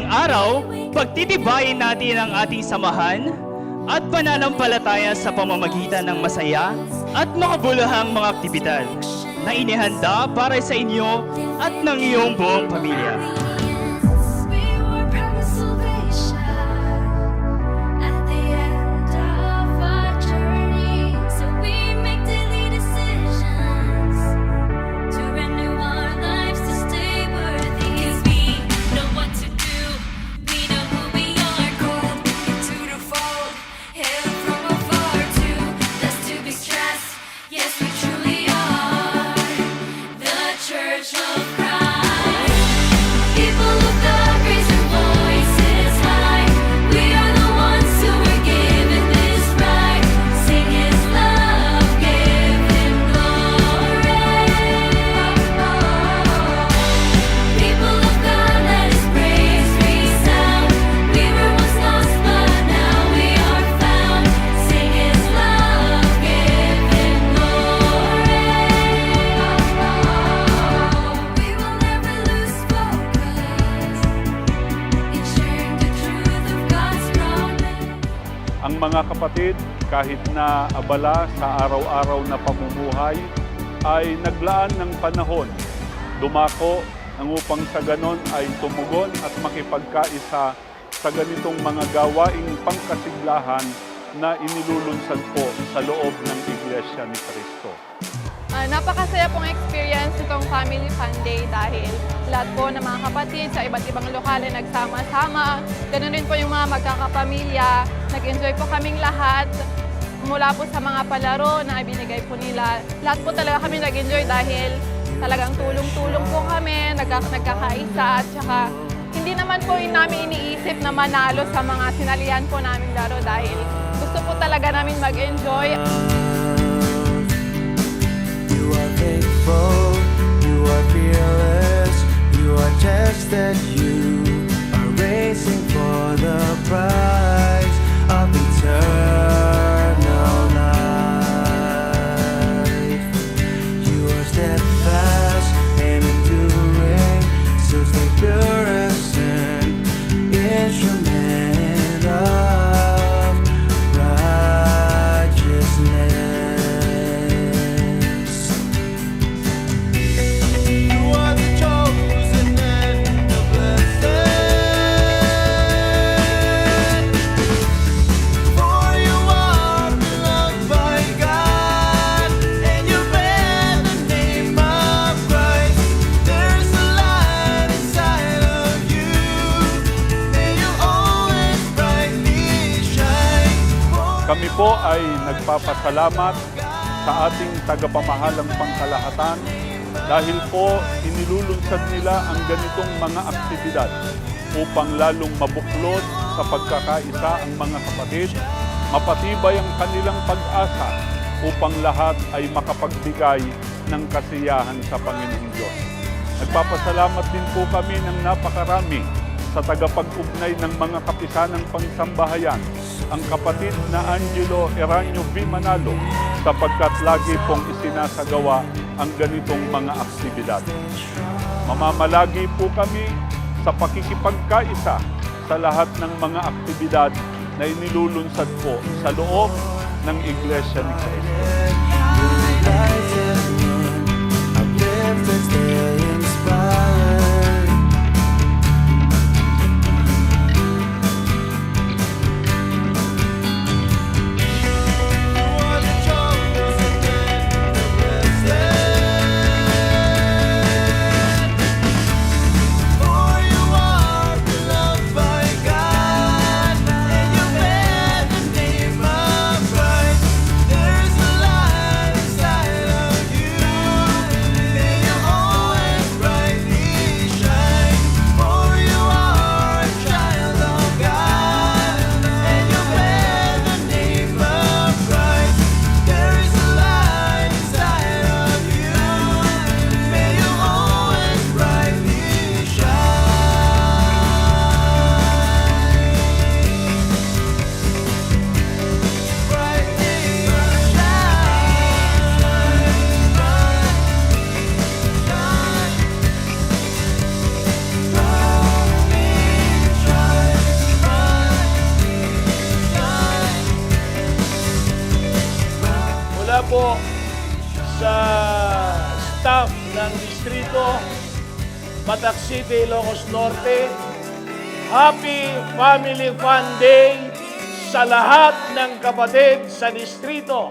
araw, pagtitibayin natin ang ating samahan at pananampalataya sa pamamagitan ng masaya at makabuluhang mga aktibidad na inihanda para sa inyo at ng iyong buong pamilya. Ang mga kapatid, kahit na abala sa araw-araw na pamumuhay, ay naglaan ng panahon, dumako nang upang sa ganon ay tumugon at makipagkaisa sa ganitong mga gawaing pangkasiglahan na inilulunsad po sa loob ng Iglesia ni Cristo. Napakasaya pong experience itong Family Fun Day dahil lahat po ng mga kapatid sa iba't ibang lokal ay nagsama-sama. Ganun rin po yung mga magkakapamilya. Nag-enjoy po kaming lahat mula po sa mga palaro na ibinigay po nila. Lahat po talaga kami nag-enjoy dahil talagang tulong-tulong po kami, nagkakaisa at saka hindi naman po namin iniisip na manalo sa mga sinalihan po naming laro dahil gusto po talaga namin mag-enjoy. You are faithful, you are fearless, you are tested, you are racing for the prize of eternal life. You are steadfast and enduring, so stay pure as an instrument of righteousness. Kami po ay nagpapasalamat sa ating tagapamahalang pangkalahatan dahil po inilulunsad nila ang ganitong mga aktibidad upang lalong mabuklod sa pagkakaisa ang mga kapatid, mapatibay ang kanilang pag-asa upang lahat ay makapagbigay ng kasiyahan sa Panginoong Diyos. Nagpapasalamat din po kami ng napakarami sa tagapag-ugnay ng mga kapisanang pangsambahayan, ang kapatid na Angelo Eranio V. Manalo, sapagkat lagi pong isinasagawa ang ganitong mga aktibidad. Mamamalagi po kami sa pakikipagkaisa sa lahat ng mga aktibidad na inilulunsad po sa loob ng Iglesia ni Cristo. po sa staff ng distrito, Batac City, Ilocos Norte. Happy Family Fun Day sa lahat ng kapatid sa distrito.